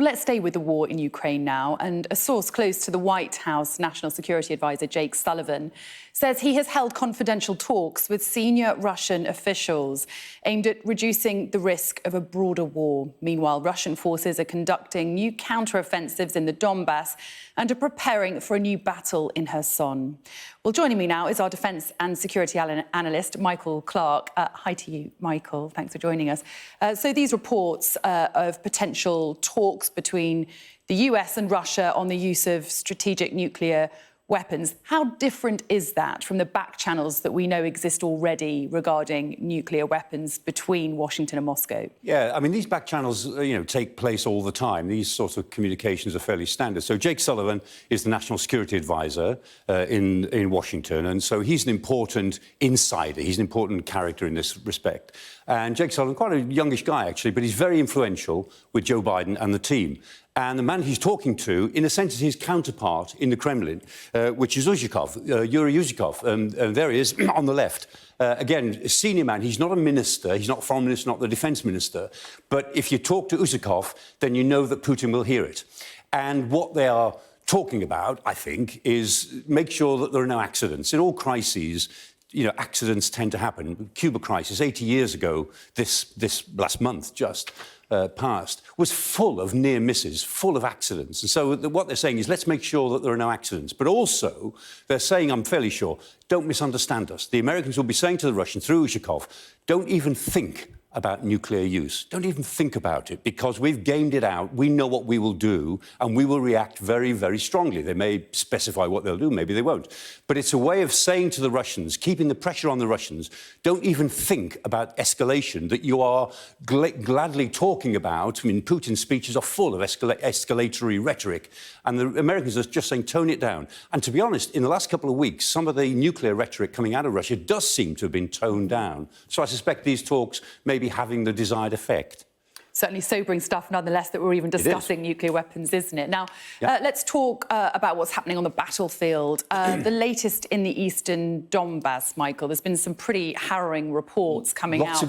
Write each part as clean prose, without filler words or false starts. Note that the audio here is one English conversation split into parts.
Let's stay with the war in Ukraine now. And a source close to the White House National Security Advisor, Jake Sullivan, says he has held confidential talks with senior Russian officials aimed at reducing the risk of a broader war. Meanwhile, Russian forces are conducting new counter-offensives in the Donbass and are preparing for a new battle in Kherson. Well, joining me now is our defence and security analyst, Michael Clarke. Hi to you, Michael. Thanks for joining us. So these reports of potential talks between the US and Russia on the use of strategic nuclear weapons, how different is that from the back channels that we know exist already regarding nuclear weapons between Washington and Moscow? Yeah, I mean, these back channels, take place all the time. These sorts of communications are fairly standard. So Jake Sullivan is the National Security Advisor in Washington, and so he's an important insider. He's an important character in this respect. And Jake Sullivan, quite a youngish guy, actually, but he's very influential with Joe Biden and the team. And the man he's talking to, in a sense, is his counterpart in the Kremlin, which is Yuri Uzhikov. And there he is on the left. Again, a senior man. He's not a minister. He's not foreign minister, not the defence minister. But if you talk to Uzhikov, then you know that Putin will hear it. And what they are talking about, I think, is make sure that there are no accidents. In all crises, accidents tend to happen. Cuba crisis 80 years ago, this last month just passed, was full of near misses, full of accidents. And so what they're saying is, let's make sure that there are no accidents. But also, they're saying, I'm fairly sure, don't misunderstand us. The Americans will be saying to the Russians, through Uzhikov, don't even think about nuclear use. Don't even think about it, because we've gamed it out. We know what we will do, and we will react very, very strongly. They may specify what they'll do, maybe they won't. But it's a way of saying to the Russians, keeping the pressure on the Russians, don't even think about escalation that you are gladly talking about. I mean, Putin's speeches are full of escalatory rhetoric, and the Americans are just saying, tone it down. And to be honest, in the last couple of weeks, some of the nuclear rhetoric coming out of Russia does seem to have been toned down. So I suspect these talks may be having the desired effect. Certainly sobering stuff, nonetheless, that we're even discussing nuclear weapons, isn't it? Now, let's talk about what's happening on the battlefield. The latest in the eastern Donbass, Michael. There's been some pretty harrowing reports coming out.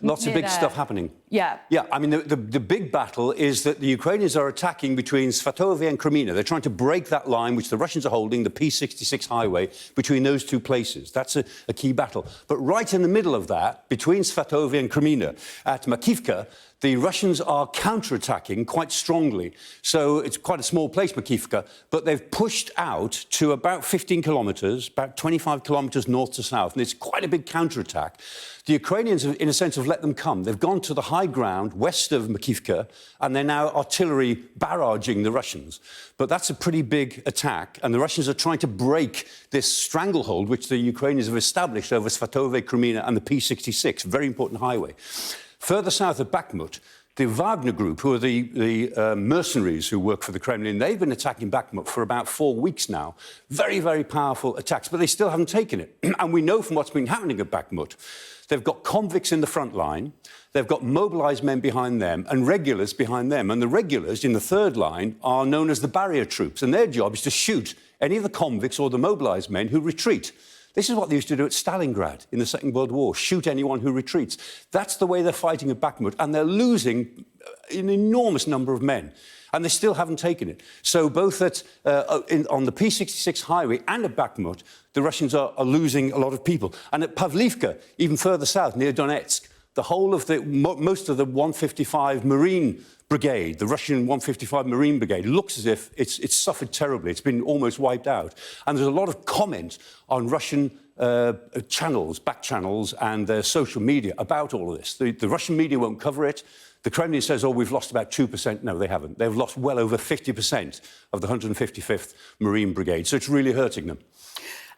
Lots of big stuff happening. Yeah. I mean, the big battle is that the Ukrainians are attacking between Svatovy and Kremina. They're trying to break that line, which the Russians are holding, the P66 highway, between those two places. That's a key battle. But right in the middle of that, between Svatovy and Kremina, at Makivka, the Russians are counter-attacking quite strongly. So it's quite a small place, Makivka, but they've pushed out to about 15 kilometres, about 25 kilometres north to south, and it's quite a big counter-attack. The Ukrainians, in a sense, have let them come. They've gone to the high ground west of Makivka, and they're now artillery barraging the Russians. But that's a pretty big attack, and the Russians are trying to break this stranglehold which the Ukrainians have established over Svatovy, Kremina and the P66, very important highway. Further south of Bakhmut, the Wagner group, who are the mercenaries who work for the Kremlin, they've been attacking Bakhmut for about 4 weeks now. Very, very powerful attacks, but they still haven't taken it. And we know from what's been happening at Bakhmut, they've got convicts in the front line, they've got mobilised men behind them and regulars behind them. And the regulars in the third line are known as the barrier troops, and their job is to shoot any of the convicts or the mobilised men who retreat. This is what they used to do at Stalingrad in the Second World War, shoot anyone who retreats. That's the way they're fighting at Bakhmut, and they're losing an enormous number of men, and they still haven't taken it. So both on the P66 highway and at Bakhmut, the Russians are losing a lot of people. And at Pavlivka, even further south, near Donetsk, the whole of most of the 155 Marine Brigade, the Russian 155 Marine Brigade, looks as if it's suffered terribly. It's been almost wiped out. And there's a lot of comment on Russian channels, back channels, and their social media about all of this. The Russian media won't cover it. The Kremlin says, oh, we've lost about 2%. No, they haven't. They've lost well over 50% of the 155th Marine Brigade. So it's really hurting them.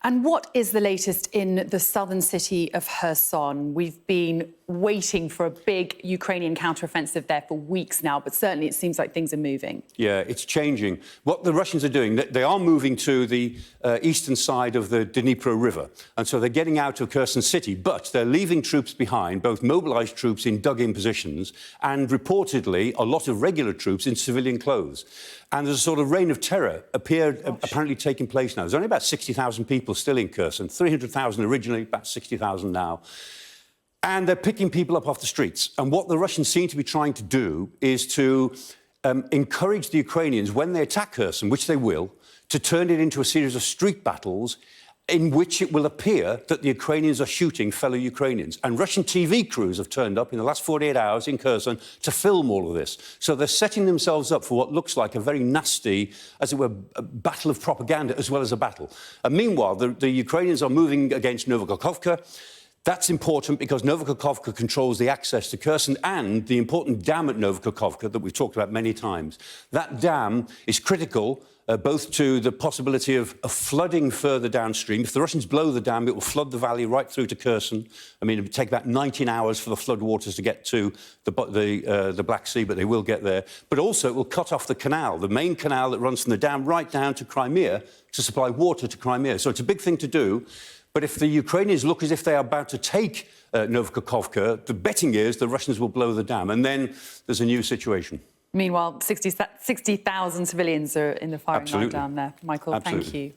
And what is the latest in the southern city of Kherson? We've been waiting for a big Ukrainian counteroffensive there for weeks now, but certainly it seems like things are moving. Yeah, it's changing. What the Russians are doing, they are moving to the eastern side of the Dnipro River, and so they're getting out of Kherson city, but they're leaving troops behind, both mobilised troops in dug-in positions and, reportedly, a lot of regular troops in civilian clothes. And there's a sort of reign of terror apparently taking place now. There's only about 60,000 people still in Kherson, 300,000 originally, about 60,000 now. And they're picking people up off the streets. And what the Russians seem to be trying to do is to encourage the Ukrainians, when they attack Kherson, which they will, to turn it into a series of street battles in which it will appear that the Ukrainians are shooting fellow Ukrainians. And Russian TV crews have turned up in the last 48 hours in Kherson to film all of this. So they're setting themselves up for what looks like a very nasty, as it were, a battle of propaganda as well as a battle. And meanwhile, the Ukrainians are moving against Novokhovka. That's important because Novokhovka controls the access to Kherson and the important dam at Novokhovka that we've talked about many times. That dam is critical both to the possibility of flooding further downstream. If the Russians blow the dam, it will flood the valley right through to Kherson. I mean, it would take about 19 hours for the flood waters to get to the Black Sea, but they will get there. But also, it will cut off the canal, the main canal that runs from the dam right down to Crimea to supply water to Crimea. So it's a big thing to do. But if the Ukrainians look as if they are about to take Novokhovka, the betting is the Russians will blow the dam, and then there's a new situation. Meanwhile, 60,000 civilians are in the firing line down there. Michael, Absolutely. thank you.